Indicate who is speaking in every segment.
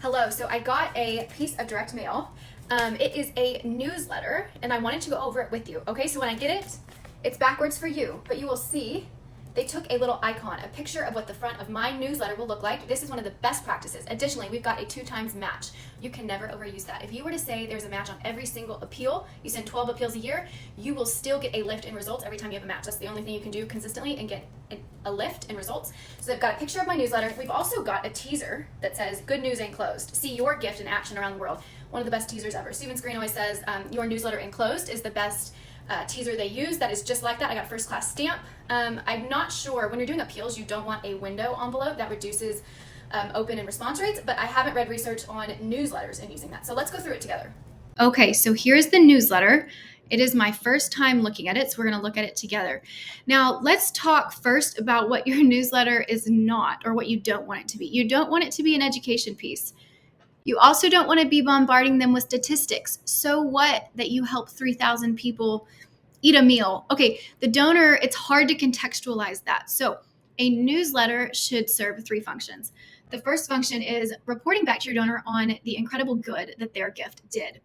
Speaker 1: Hello, so I got a piece of direct mail. It is a newsletter, and I wanted to go over it with you. Okay, so when I get it, it's backwards for you, but you will see they took a little icon, a picture of what the front of my newsletter will look like. This is one of the best practices. Additionally, we've got a 2x match. You can never overuse that. If you were to say there's a match on every single appeal, you send 12 appeals a year, you will still get a lift in results every time you have a match. That's the only thing you can do consistently and get a lift in results. So they've got a picture of my newsletter. We've also got a teaser that says, "Good news ain't closed. See your gift in action around the world." One of the best teasers ever. Steven Screen always says, your newsletter enclosed is the best teaser they use. That is just like that. I got first class stamp. I'm not sure, when you're doing appeals, you don't want a window envelope. That reduces open and response rates, but I haven't read research on newsletters and using that. So let's go through it together. Okay, so here's the newsletter. It is my first time looking at it, so we're going to look at it together. Now, let's talk first about what your newsletter is not, or what you don't want it to be. You don't want it to be an education piece. You also don't want to be bombarding them with statistics. So what that you help 3,000 people eat a meal? Okay, the donor, it's hard to contextualize that. So a newsletter should serve 3 functions. The first function is reporting back to your donor on the incredible good that their gift did.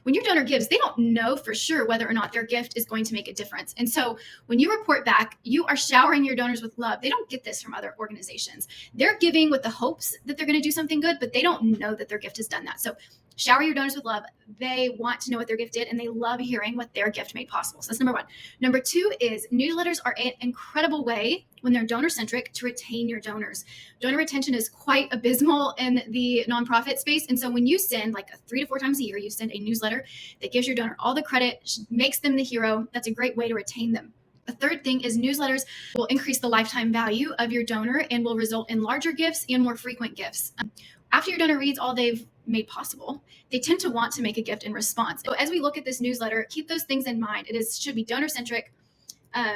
Speaker 1: When your donor gives, they don't know for sure whether or not their gift is going to make a difference. And so when you report back, you are showering your donors with love. They don't get this from other organizations. They're giving with the hopes that they're going to do something good, but they don't know that their gift has done that. So shower your donors with love. They want to know what their gift did, and they love hearing what their gift made possible. So that's number 1. Number 2 is newsletters are an incredible way, when they're donor-centric, to retain your donors. Donor retention is quite abysmal in the nonprofit space. And so when you send, like 3 to 4 times a year, you send a newsletter that gives your donor all the credit, makes them the hero, that's a great way to retain them. The third thing is newsletters will increase the lifetime value of your donor and will result in larger gifts and more frequent gifts. After your donor reads all they've made possible, they tend to want to make a gift in response. So as we look at this newsletter, keep those things in mind. Should be donor-centric,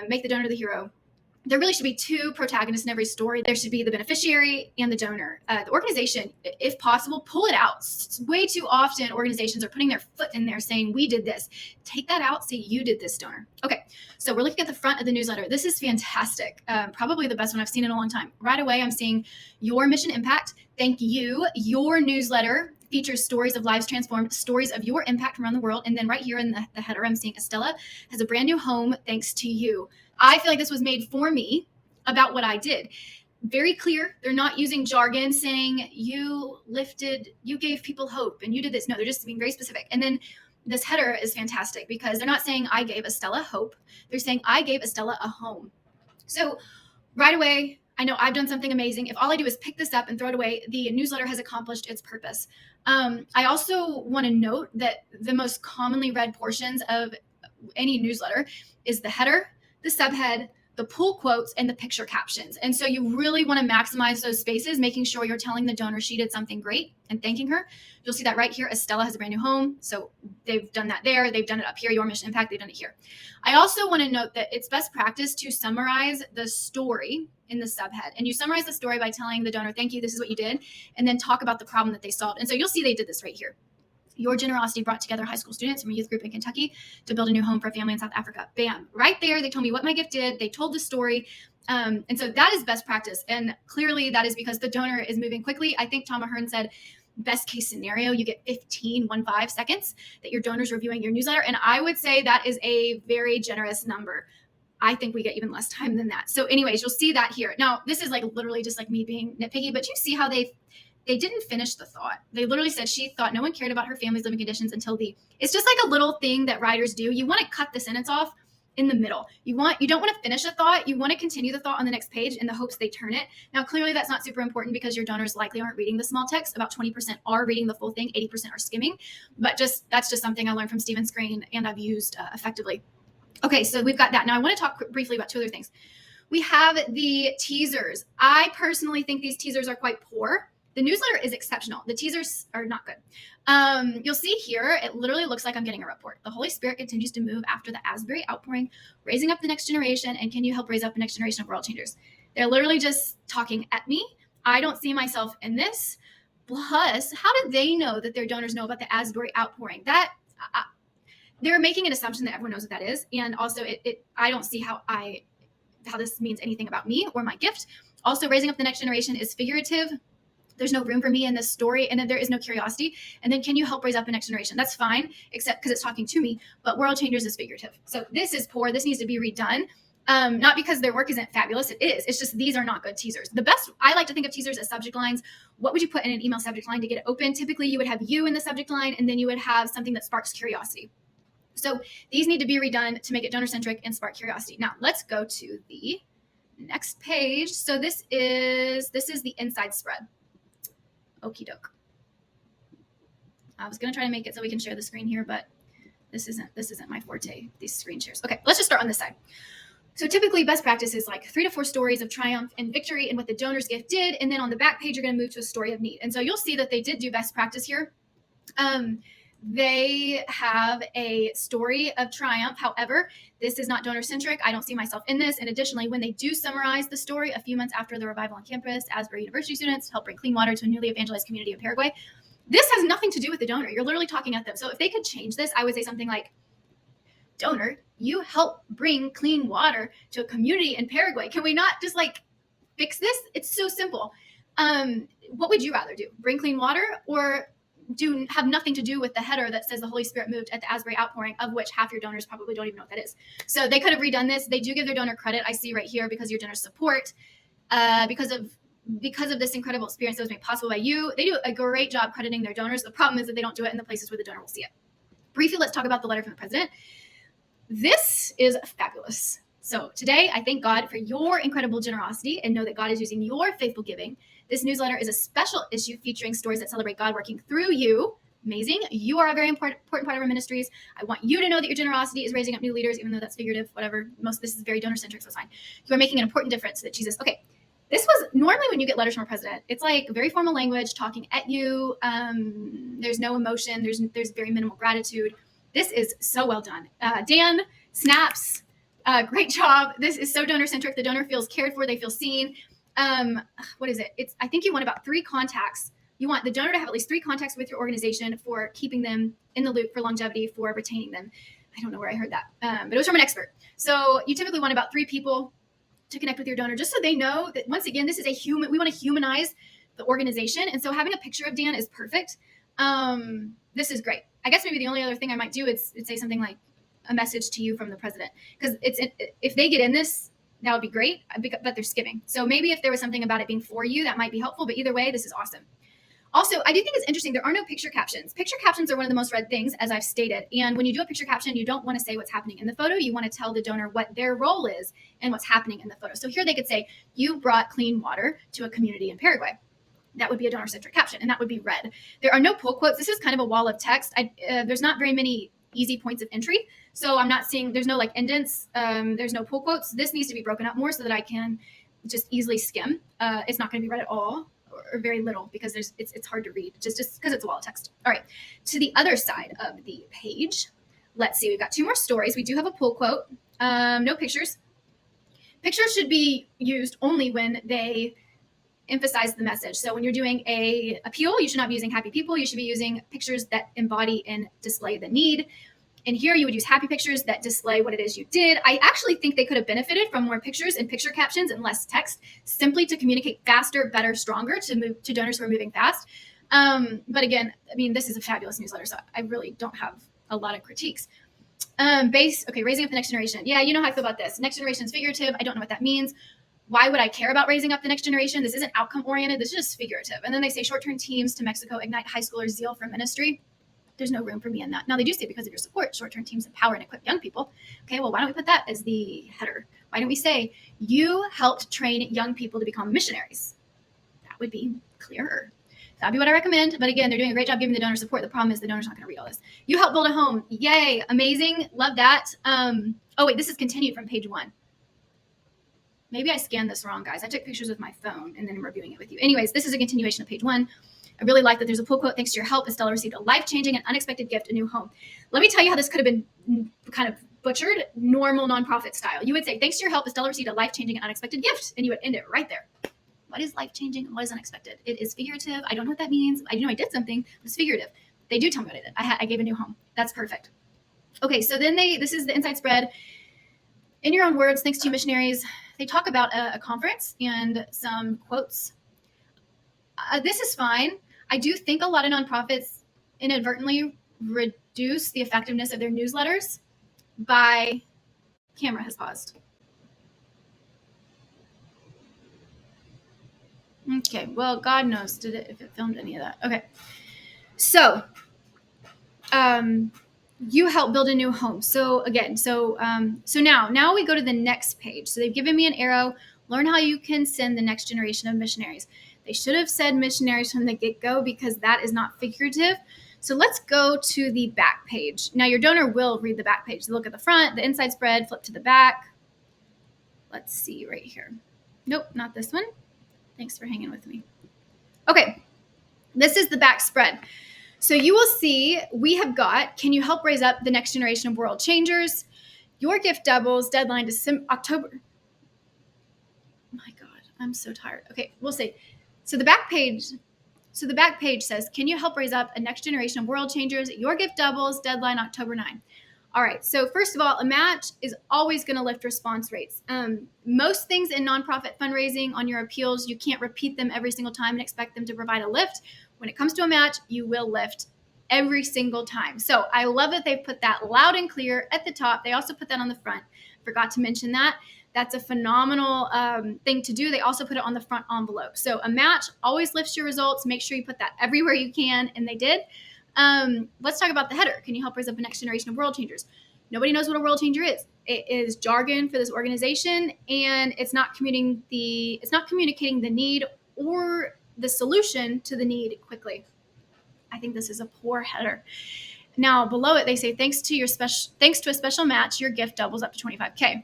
Speaker 1: make the donor the hero. There really should be 2 protagonists in every story. There should be the beneficiary and the donor. The organization, if possible, pull it out. Way too often, organizations are putting their foot in there saying, we did this. Take that out, say you did this, donor. Okay, so we're looking at the front of the newsletter. This is fantastic. Probably the best one I've seen in a long time. Right away, I'm seeing your mission impact. Thank you. Your newsletter features stories of lives transformed, stories of your impact around the world. And then right here in the header, I'm seeing Estella has a brand new home thanks to you. I feel like this was made for me about what I did. Very clear. They're not using jargon saying you gave people hope and you did this. No, they're just being very specific. And then this header is fantastic because they're not saying I gave Estella hope. They're saying I gave Estella a home. So right away, I know I've done something amazing. If all I do is pick this up and throw it away, the newsletter has accomplished its purpose. I also want to note that the most commonly read portions of any newsletter is the header, the subhead, the pull quotes, and the picture captions. And so you really want to maximize those spaces, making sure you're telling the donor she did something great and thanking her. You'll see that right here. Estella has a brand new home. So they've done that there. They've done it up here. Your mission impact, they've done it here. I also want to note that it's best practice to summarize the story in the subhead. And you summarize the story by telling the donor, thank you, this is what you did, and then talk about the problem that they solved. And so you'll see they did this right here. Your generosity brought together high school students from a youth group in Kentucky to build a new home for a family in South Africa. Bam. Right there, they told me what my gift did. They told the story. And so that is best practice. And clearly that is because the donor is moving quickly. I think Tom Ahern said, best case scenario, you get 15 seconds that your donor's reviewing your newsletter. And I would say that is a very generous number. I think we get even less time than that. So anyways, you'll see that here. Now, this is like literally just like me being nitpicky, but you see how they didn't finish the thought. They literally said she thought no one cared about her family's living conditions until it's just like a little thing that writers do. You want to cut the sentence off in the middle. You don't want to finish a thought. You want to continue the thought on the next page in the hopes they turn it. Now, clearly that's not super important because your donors likely aren't reading the small text. About 20% are reading the full thing. 80% are skimming, but that's just something I learned from Steven Screen and I've used effectively. Okay, so we've got that. Now I want to talk briefly about 2 other things. We have the teasers. I personally think these teasers are quite poor. The newsletter is exceptional. The teasers are not good. You'll see here, it literally looks like I'm getting a report. The Holy Spirit continues to move after the Asbury outpouring, raising up the next generation, and can you help raise up the next generation of world changers? They're literally just talking at me. I don't see myself in this. Plus, how do they know that their donors know about the Asbury outpouring? They're making an assumption that everyone knows what that is. And also, I don't see how this means anything about me or my gift. Also, raising up the next generation is figurative. there's no room for me in this story, and then there is no curiosity, and then can you help raise up the next generation? That's fine, except because it's talking to me, but world changers is figurative. So this is poor. This needs to be redone. Not because their work isn't fabulous. It is. It's just these are not good teasers. The best, I like to think of teasers as subject lines. What would you put in an email subject line to get it open? Typically, you would have you in the subject line, and then you would have something that sparks curiosity. So these need to be redone to make it donor-centric and spark curiosity. Now, let's go to the next page. So this is the inside spread. Okie doke. I was going to try to make it so we can share the screen here, but this isn't my forte, these screen shares. Okay, let's just start on this side. So typically best practice is like 3 to 4 stories of triumph and victory and what the donor's gift did. And then on the back page, you're going to move to a story of need. And so you'll see that they did do best practice here. They have a story of triumph. However, this is not donor-centric. I don't see myself in this. And additionally, when they do summarize the story a few months after the revival on campus, Asbury University students help bring clean water to a newly evangelized community in Paraguay, this has nothing to do with the donor. You're literally talking at them. So if they could change this, I would say something like, donor, you help bring clean water to a community in Paraguay. Can we not just like fix this? It's so simple. What would you rather do? Bring clean water or have nothing to do with the header that says the Holy Spirit moved at the Asbury outpouring, of which half your donors probably don't even know what that is. So they could have redone this. They do give their donor credit. I see right here, because your donor support, because of this incredible experience that was made possible by you. They do a great job crediting their donors. The problem is that they don't do it in the places where the donor will see it. Briefly, let's talk about the letter from the president. This is fabulous. So today, I thank God for your incredible generosity and know that God is using your faithful giving. This newsletter is a special issue featuring stories that celebrate God working through you. Amazing. You are a very important part of our ministries. I want you to know that your generosity is raising up new leaders, even though that's figurative, whatever. Most of this is very donor-centric, so it's fine. You are making an important difference that Jesus. Okay, this was normally when you get letters from a president, it's like very formal language, talking at you. There's no emotion. There's very minimal gratitude. This is so well done. Dan, snaps, great job. This is so donor-centric. The donor feels cared for. They feel seen. What is it? I think you want about 3 contacts. You want the donor to have at least 3 contacts with your organization for keeping them in the loop, for longevity, for retaining them. I don't know where I heard that, but it was from an expert. So you typically want about 3 people to connect with your donor, just so they know that, once again, this is we want to humanize the organization. And so having a picture of Dan is perfect. This is great. I guess maybe the only other thing I might do is say something like a message to you from the president, because if they get in this, that would be great, but they're skipping. So maybe if there was something about it being for you, that might be helpful. But either way, this is awesome. Also, I do think it's interesting. There are no picture captions. Picture captions are one of the most read things, as I've stated. And when you do a picture caption, you don't want to say what's happening in the photo. You want to tell the donor what their role is and what's happening in the photo. So here they could say, you brought clean water to a community in Paraguay. That would be a donor-centric caption, and that would be read. There are no pull quotes. This is kind of a wall of text. There's not very many easy points of entry. So I'm not seeing, there's no like indents. There's no pull quotes. This needs to be broken up more so that I can just easily skim. It's not going to be read at all, or very little, because it's hard to read just because it's a wall of text. All right, to the other side of the page, let's see. We've got 2 more stories. We do have a pull quote. No pictures. Pictures should be used only when they emphasize the message. So when you're doing a appeal, you should not be using happy people. You should be using pictures that embody and display the need. And here you would use happy pictures that display what it is you did. I actually think they could have benefited from more pictures and picture captions and less text, simply to communicate faster, better, stronger to donors who are moving fast. But again, I mean, this is a fabulous newsletter, so I really don't have a lot of critiques. Raising up the next generation. Yeah, you know how I feel about this. Next generation is figurative. I don't know what that means. Why would I care about raising up the next generation? This isn't outcome-oriented. This is just figurative. And then they say short-term teams to Mexico ignite high schoolers' zeal for ministry. There's no room for me in that. Now, they do say because of your support, short-term teams empower and equip young people. Okay, well, why don't we put that as the header? Why don't we say, you helped train young people to become missionaries? That would be clearer. That would be what I recommend. But again, they're doing a great job giving the donor support. The problem is the donor's not going to read all this. You helped build a home. Yay, amazing. Love that. Oh, wait, this is continued from page 1. Maybe I scanned this wrong, guys. I took pictures with my phone and then I'm reviewing it with you. Anyways, this is a continuation of page 1. I really like that there's a pull quote. Thanks to your help, Estella received a life-changing and unexpected gift, a new home. Let me tell you how this could have been kind of butchered, normal nonprofit style. You would say, thanks to your help, Estella received a life-changing and unexpected gift. And you would end it right there. What is life-changing and what is unexpected? It is figurative. I don't know what that means. I know I did something, but it's figurative. They do tell me what I did. I gave a new home. That's perfect. Okay, so then this is the inside spread. In your own words, thanks to you missionaries, they talk about a conference and some quotes. This is fine. I do think a lot of nonprofits inadvertently reduce the effectiveness of their newsletters by camera has paused. Okay, well, God knows if it filmed any of that. Okay, so you help build a new home. So again, so now we go to the next page. So they've given me an arrow. Learn how you can send the next generation of missionaries. They should have said missionaries from the get-go because that is not figurative. So let's go to the back page. Now your donor will read the back page. Look at the front, the inside spread, flip to the back. Let's see right here. Nope, not this one. Thanks for hanging with me. Okay, this is the back spread. So you will see we have got, can you help raise up the next generation of world changers? Your gift doubles, deadline to October. My God, I'm so tired. Okay, we'll see. So the back page says, can you help raise up a next generation of world changers? Your gift doubles, deadline October 9. All right, so first of all, a match is always going to lift response rates. Most things in nonprofit fundraising on your appeals, you can't repeat them every single time and expect them to provide a lift. When it comes to a match, you will lift every single time. So I love that they've put that loud and clear at the top. They also put that on the front. Forgot to mention that. That's a phenomenal thing to do. They also put it on the front envelope. So a match always lifts your results. Make sure you put that everywhere you can, and they did. Let's talk about the header. Can you help raise up the next generation of world changers? Nobody knows what a world changer is. It is jargon for this organization, and it's not communicating the need or the solution to the need quickly. I think this is a poor header. Now below it, they say thanks to a special match, your gift doubles up to 25K.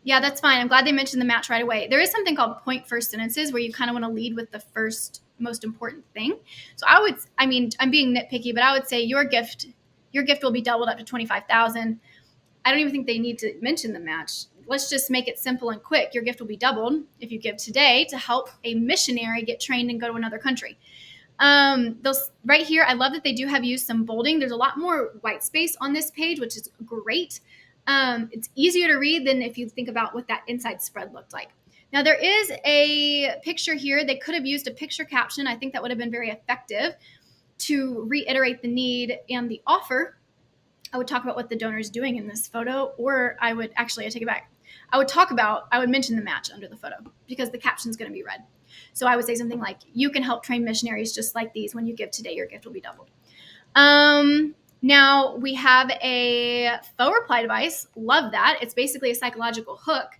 Speaker 1: Yeah, that's fine. I'm glad they mentioned the match right away. There is something called point first sentences where you kind of want to lead with the first most important thing. So I'm being nitpicky, but I would say your gift will be doubled up to 25,000. I don't even think they need to mention the match. Let's just make it simple and quick. Your gift will be doubled if you give today to help a missionary get trained and go to another country. Those right here, I love that they do have used some bolding. There's a lot more white space on this page, which is great. It's easier to read than if you think about what that inside spread looked like. Now there is a picture here. They could have used a picture caption. I think that would have been very effective to reiterate the need and the offer. I would talk about what the donor is doing in this photo, or I take it back. I would mention the match under the photo because the caption is going to be read. So I would say something like, you can help train missionaries just like these. When you give today, your gift will be doubled. Now we have a faux reply device. Love that. It's basically a psychological hook.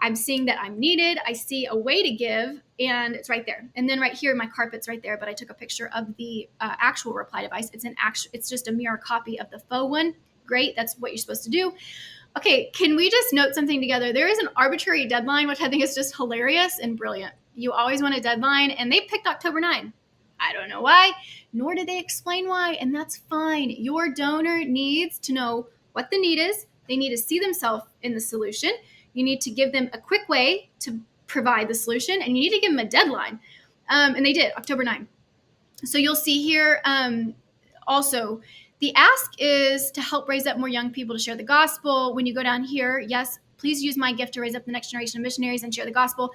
Speaker 1: I'm seeing that I'm needed. I see a way to give, and it's right there. And then right here, my carpet's right there, but I took a picture of the actual reply device. It's just a mirror copy of the faux one. Great. That's what you're supposed to do. Okay, can we just note something together? There is an arbitrary deadline, which I think is just hilarious and brilliant. You always want a deadline, and they picked October 9. I don't know why, nor did they explain why, and that's fine. Your donor needs to know what the need is. They need to see themselves in the solution. You need to give them a quick way to provide the solution, and you need to give them a deadline. And they did, October 9. So you'll see here also, the ask is to help raise up more young people to share the gospel. When you go down here, yes, please use my gift to raise up the next generation of missionaries and share the gospel.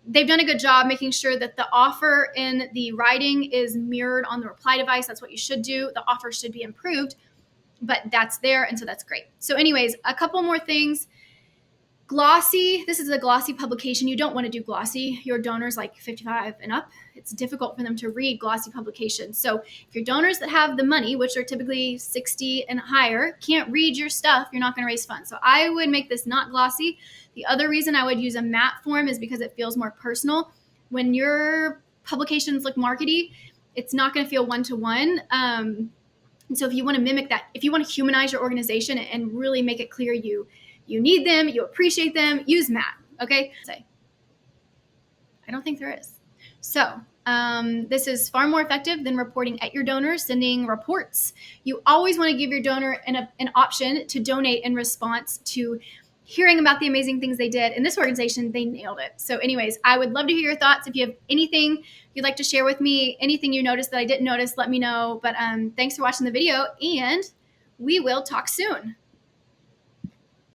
Speaker 1: They've done a good job making sure that the offer in the writing is mirrored on the reply device. That's what you should do. The offer should be improved, but that's there, and so that's great. So anyways, a couple more things. Glossy, this is a glossy publication. You don't want to do glossy. Your donors like 55 and up, it's difficult for them to read glossy publications. So if your donors that have the money, which are typically 60 and higher, can't read your stuff, you're not going to raise funds. So I would make this not glossy. The other reason I would use a matte form is because it feels more personal. When your publications look markety, it's not going to feel one-to-one. And so if you want to mimic that, if you want to humanize your organization and really make it clear you need them, you appreciate them, use matte, okay? I don't think there is. So this is far more effective than reporting at your donor, sending reports. You always want to give your donor an option to donate in response to hearing about the amazing things they did. In this organization, they nailed it. So anyways, I would love to hear your thoughts. If you have anything you'd like to share with me, anything you noticed that I didn't notice, let me know. But thanks for watching the video, and we will talk soon.